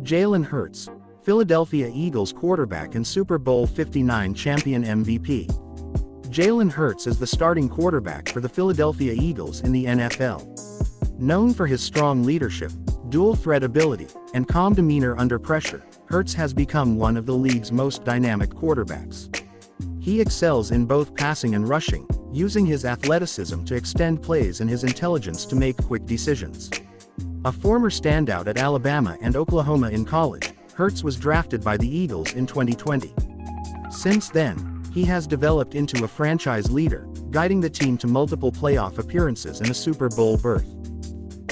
Jalen Hurts, Philadelphia Eagles quarterback and Super Bowl 59 champion MVP. Jalen Hurts is the starting quarterback for the Philadelphia Eagles in the NFL. Known for his strong leadership, dual-threat ability, and calm demeanor under pressure, Hurts has become one of the league's most dynamic quarterbacks. He excels in both passing and rushing, using his athleticism to extend plays and his intelligence to make quick decisions. A former standout at Alabama and Oklahoma in college, Hurts was drafted by the Eagles in 2020. Since then, he has developed into a franchise leader, guiding the team to multiple playoff appearances and a Super Bowl berth.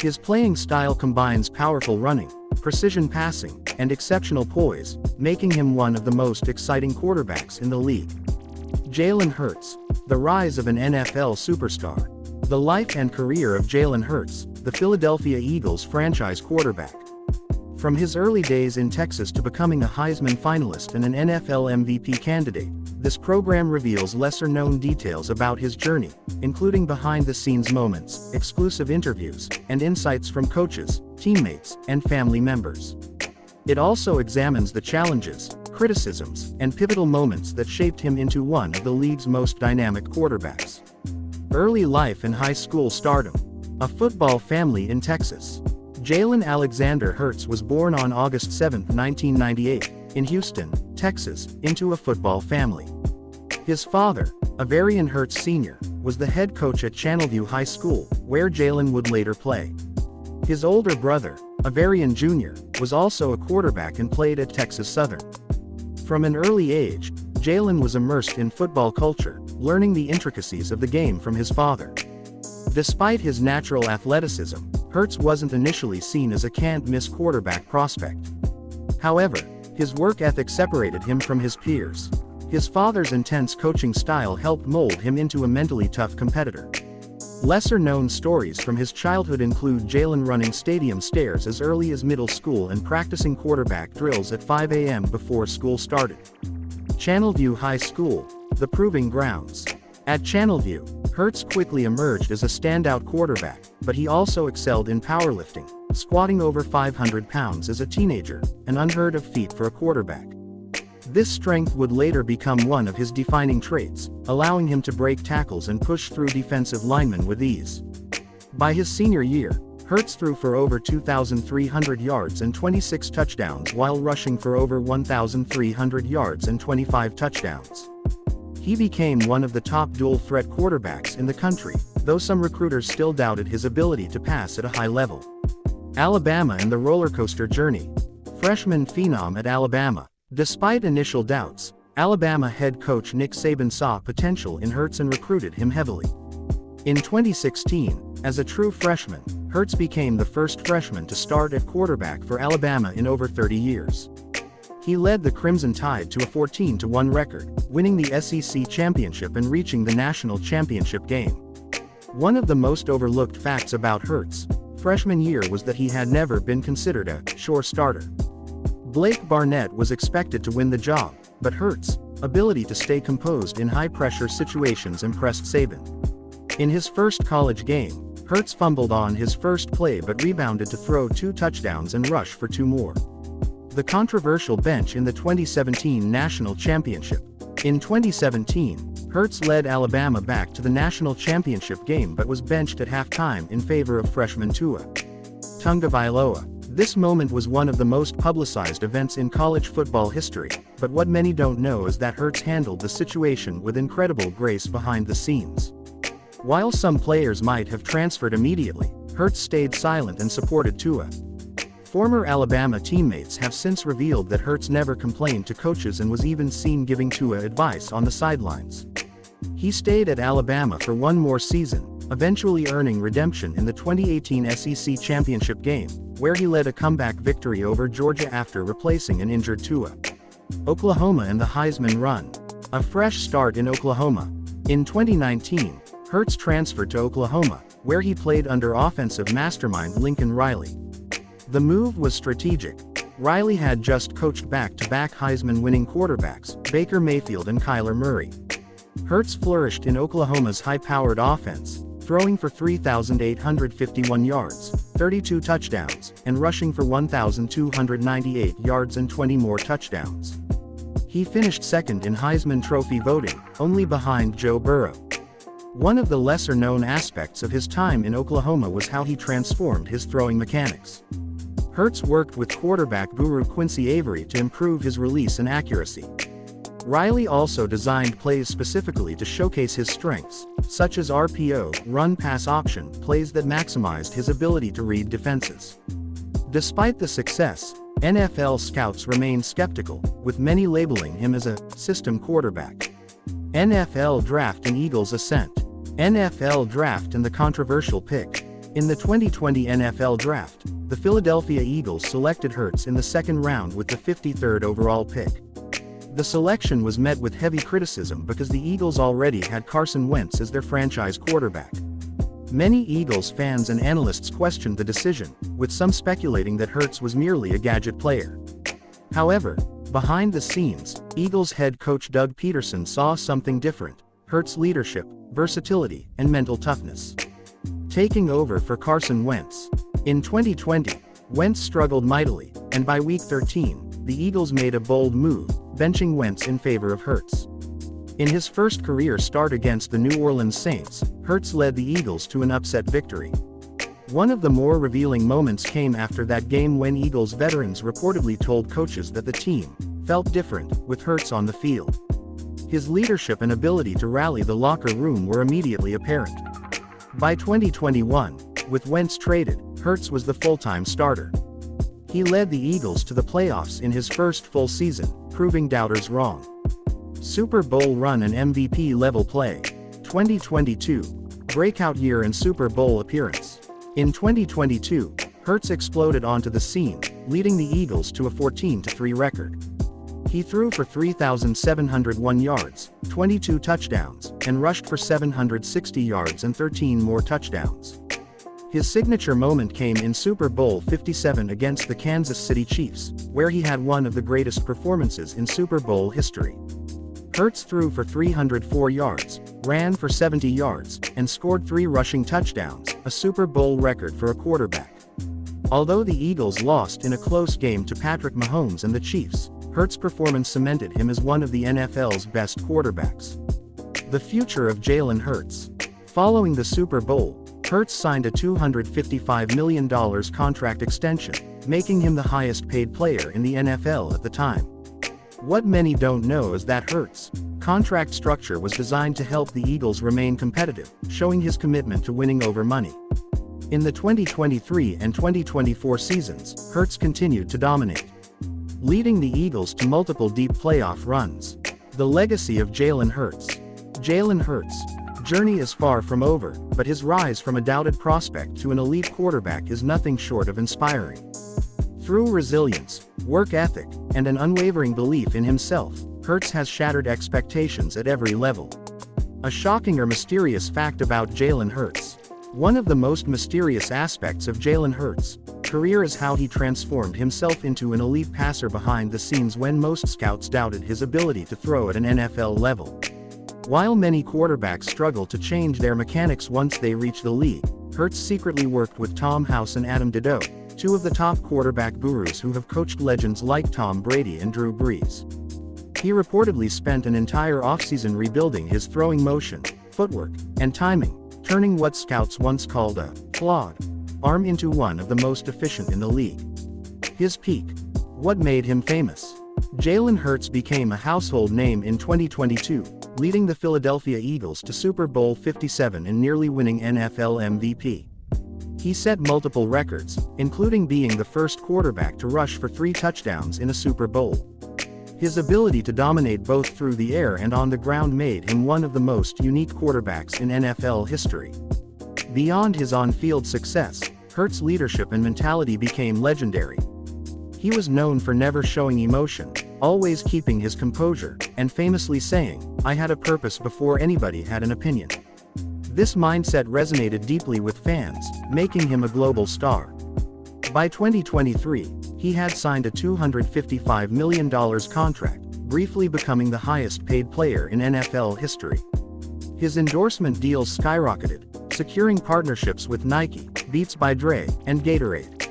His playing style combines powerful running, precision passing, and exceptional poise, making him one of the most exciting quarterbacks in the league. Jalen Hurts, the rise of an NFL superstar. The life and career of Jalen Hurts, the Philadelphia Eagles franchise quarterback. From his early days in Texas to becoming a Heisman finalist and an NFL MVP candidate, this program reveals lesser-known details about his journey, including behind-the-scenes moments, exclusive interviews, and insights from coaches, teammates, and family members. It also examines the challenges, criticisms, and pivotal moments that shaped him into one of the league's most dynamic quarterbacks. Early life and high school stardom. A football family in Texas. Jalen Alexander Hurts was born on August 7, 1998, in Houston, Texas, into a football family. His father, Avarian Hurts Sr., was the head coach at Channelview High School, where Jalen would later play. His older brother, Avarian Jr., was also a quarterback and played at Texas Southern. From an early age, Jalen was immersed in football culture, learning the intricacies of the game from his father. Despite his natural athleticism, Hurts wasn't initially seen as a can't-miss quarterback prospect. However, his work ethic separated him from his peers. His father's intense coaching style helped mold him into a mentally tough competitor. Lesser-known stories from his childhood include Jalen running stadium stairs as early as middle school and practicing quarterback drills at 5 a.m. before school started. Channelview High School, the proving grounds. At Channelview, Hurts quickly emerged as a standout quarterback, but he also excelled in powerlifting, squatting over 500 pounds as a teenager, an unheard-of feat for a quarterback. This strength would later become one of his defining traits, allowing him to break tackles and push through defensive linemen with ease. By his senior year, Hurts threw for over 2,300 yards and 26 touchdowns while rushing for over 1,300 yards and 25 touchdowns. He became one of the top dual-threat quarterbacks in the country, though some recruiters still doubted his ability to pass at a high level. Alabama and the roller coaster journey. Freshman phenom at Alabama. Despite initial doubts, Alabama head coach Nick Saban saw potential in Hurts and recruited him heavily. In 2016, as a true freshman, Hurts became the first freshman to start at quarterback for Alabama in over 30 years. He led the Crimson Tide to a 14-1 record, winning the SEC championship and reaching the national championship game. One of the most overlooked facts about Hurts' freshman year was that he had never been considered a sure starter. Blake Barnett was expected to win the job, but Hurts' ability to stay composed in high-pressure situations impressed Saban. In his first college game, Hurts fumbled on his first play but rebounded to throw 2 touchdowns and rush for 2 more. The controversial bench in the 2017 national championship. In 2017, Hurts led Alabama back to the national championship game but was benched at halftime in favor of freshman Tua Tagovailoa. This moment was one of the most publicized events in college football history, but what many don't know is that Hurts handled the situation with incredible grace behind the scenes. While some players might have transferred immediately, Hurts stayed silent and supported Tua. Former Alabama teammates have since revealed that Hurts never complained to coaches and was even seen giving Tua advice on the sidelines. He stayed at Alabama for 1 more season, eventually earning redemption in the 2018 SEC championship game, where he led a comeback victory over Georgia after replacing an injured Tua. Oklahoma and the Heisman run. A fresh start in Oklahoma. In 2019, Hurts transferred to Oklahoma, where he played under offensive mastermind Lincoln Riley. The move was strategic. Riley had just coached back-to-back Heisman-winning quarterbacks, Baker Mayfield and Kyler Murray. Hurts flourished in Oklahoma's high-powered offense, throwing for 3,851 yards, 32 touchdowns, and rushing for 1,298 yards and 20 more touchdowns. He finished second in Heisman Trophy voting, only behind Joe Burrow. One of the lesser-known aspects of his time in Oklahoma was how he transformed his throwing mechanics. Hurts worked with quarterback guru Quincy Avery to improve his release and accuracy. Riley also designed plays specifically to showcase his strengths, such as RPO, run-pass option, plays that maximized his ability to read defenses. Despite the success, NFL scouts remain skeptical, with many labeling him as a system quarterback. NFL Draft and Eagles Ascent. NFL Draft and the controversial pick. In the 2020 NFL Draft, the Philadelphia Eagles selected Hurts in the second round with the 53rd overall pick. The selection was met with heavy criticism because the Eagles already had Carson Wentz as their franchise quarterback. Many Eagles fans and analysts questioned the decision, with some speculating that Hurts was merely a gadget player. However, behind the scenes, Eagles head coach Doug Peterson saw something different: Hurts' leadership, versatility, and mental toughness. Taking over for Carson Wentz. In 2020, Wentz struggled mightily, and by week 13, the Eagles made a bold move, benching Wentz in favor of Hurts. In his first career start against the New Orleans Saints, Hurts led the Eagles to an upset victory. One of the more revealing moments came after that game when Eagles veterans reportedly told coaches that the team felt different with Hurts on the field. His leadership and ability to rally the locker room were immediately apparent. By 2021, with Wentz traded, Hurts was the full-time starter. He led the Eagles to the playoffs in his first full season, proving doubters wrong. Super Bowl run and MVP-level play. 2022. Breakout year and Super Bowl appearance. In 2022, Hurts exploded onto the scene, leading the Eagles to a 14-3 record. He threw for 3,701 yards, 22 touchdowns, and rushed for 760 yards and 13 more touchdowns. His signature moment came in Super Bowl 57 against the Kansas City Chiefs, where he had one of the greatest performances in Super Bowl history. Hurts threw for 304 yards, ran for 70 yards, and scored 3 rushing touchdowns, a Super Bowl record for a quarterback. Although the Eagles lost in a close game to Patrick Mahomes and the Chiefs, Hurts' performance cemented him as one of the NFL's best quarterbacks. The future of Jalen Hurts. Following the Super Bowl, Hurts signed a $255 million contract extension, making him the highest-paid player in the NFL at the time. What many don't know is that Hurts' contract structure was designed to help the Eagles remain competitive, showing his commitment to winning over money. In the 2023 and 2024 seasons, Hurts continued to dominate, leading the Eagles to multiple deep playoff runs. The legacy of Jalen Hurts. Jalen Hurts' journey is far from over, but his rise from a doubted prospect to an elite quarterback is nothing short of inspiring. Through resilience, work ethic, and an unwavering belief in himself, Hurts has shattered expectations at every level. A shocking or mysterious fact about Jalen Hurts. One of the most mysterious aspects of Jalen Hurts' career is how he transformed himself into an elite passer behind the scenes when most scouts doubted his ability to throw at an NFL level. While many quarterbacks struggle to change their mechanics once they reach the league, Hurts secretly worked with Tom House and Adam Dedeaux, two of the top quarterback gurus who have coached legends like Tom Brady and Drew Brees. He reportedly spent an entire offseason rebuilding his throwing motion, footwork, and timing, turning what scouts once called a flawed arm into one of the most efficient in the league. His peak. What made him famous? Jalen Hurts became a household name in 2022, leading the Philadelphia Eagles to Super Bowl 57 and nearly winning NFL MVP. He set multiple records, including being the first quarterback to rush for 3 touchdowns in a Super Bowl. His ability to dominate both through the air and on the ground made him one of the most unique quarterbacks in NFL history. Beyond his on-field success, Hurts' leadership and mentality became legendary. He was known for never showing emotion, always keeping his composure, and famously saying, "I had a purpose before anybody had an opinion." This mindset resonated deeply with fans, making him a global star. By 2023, he had signed a $255 million contract, briefly becoming the highest-paid player in NFL history. His endorsement deals skyrocketed, securing partnerships with Nike, Beats by Dre, and Gatorade.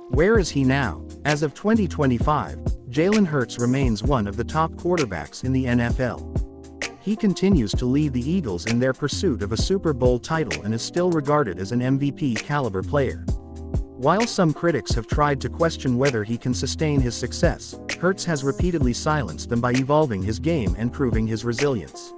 Where is he now? As of 2025, Jalen Hurts remains one of the top quarterbacks in the NFL. He continues to lead the Eagles in their pursuit of a Super Bowl title and is still regarded as an MVP-caliber player. While some critics have tried to question whether he can sustain his success, Hurts has repeatedly silenced them by evolving his game and proving his resilience.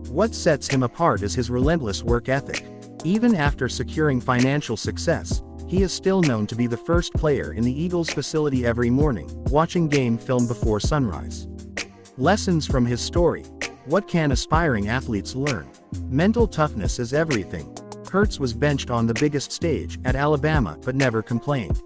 What sets him apart is his relentless work ethic. Even after securing financial success, he is still known to be the first player in the Eagles facility every morning, watching game film before sunrise. Lessons from his story. What can aspiring athletes learn? Mental toughness is everything. Hurts was benched on the biggest stage, at Alabama, but never complained.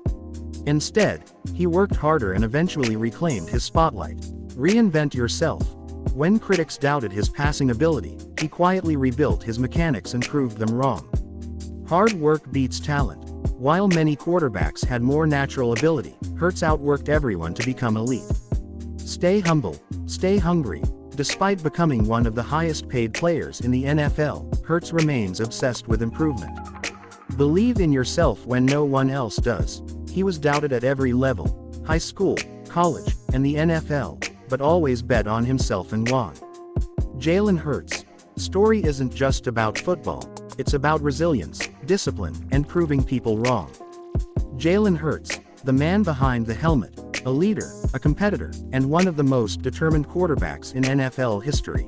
Instead, he worked harder and eventually reclaimed his spotlight. Reinvent yourself. When critics doubted his passing ability, he quietly rebuilt his mechanics and proved them wrong. Hard work beats talent. While many quarterbacks had more natural ability, Hurts outworked everyone to become elite. Stay humble. Stay hungry. Despite becoming one of the highest-paid players in the NFL, Hurts remains obsessed with improvement. Believe in yourself when no one else does. He was doubted at every level, high school, college, and the NFL, but always bet on himself and won. Jalen Hurts' story isn't just about football, it's about resilience, discipline, and proving people wrong. Jalen Hurts, the man behind the helmet, a leader, a competitor, and one of the most determined quarterbacks in NFL history.